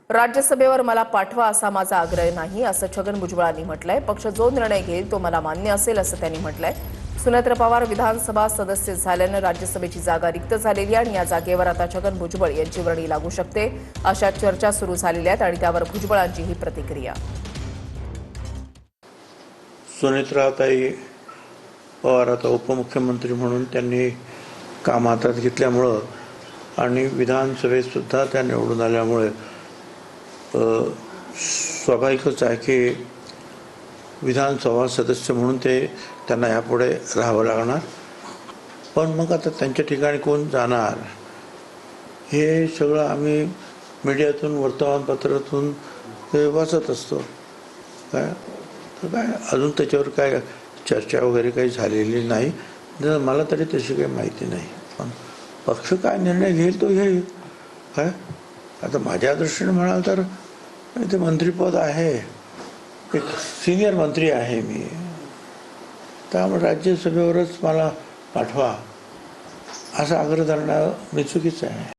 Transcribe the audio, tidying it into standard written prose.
राज्यसभेवर मला पाठवा असा माझा आग्रह नाही असं छगन भुजबळांनी म्हटलंय। पक्ष जो निर्णय घेईल तो मला मान्य असेल असं त्यांनी म्हटलंय। सुनेत्र पवार विधानसभा सदस्य झाल्यानं राज्यसभेची जागा रिक्त झालेली आहे आणि या जागेवर आता छगन भुजबळ यांची वर्णी लागू शकते अशा चर्चा सुरू झालेल्या आहेत आणि त्यावर भुजबळांची ही प्रतिक्रिया। सुनेत्राताई पवार आता उपमुख्यमंत्री म्हणून त्यांनी काम हातात घेतल्यामुळं आणि विधानसभेत सुद्धा त्या निवडून आल्यामुळे स्वाभाविकच आहे की विधानसभा सदस्य म्हणून त्यांना यापुढे राहावं लागणार। पण मग आता त्यांच्या ठिकाणी कोण जाणार हे सगळं आम्ही मीडियातून वर्तमानपत्रातून वाचत असतो। काय अजून त्याच्यावर काय चर्चा वगैरे काही झालेली नाही, मला तरी तशी काही माहिती नाही। पण पक्ष काय निर्णय घेईल तो घेईल। काय आता माझ्या दृष्टीने म्हणाल तर इथे मंत्रिपद आहे, एक सिनियर मंत्री आहे मी, त्यामुळे राज्यसभेवरच मला पाठवा असा आग्रह धरणं मी चुकीचं आहे।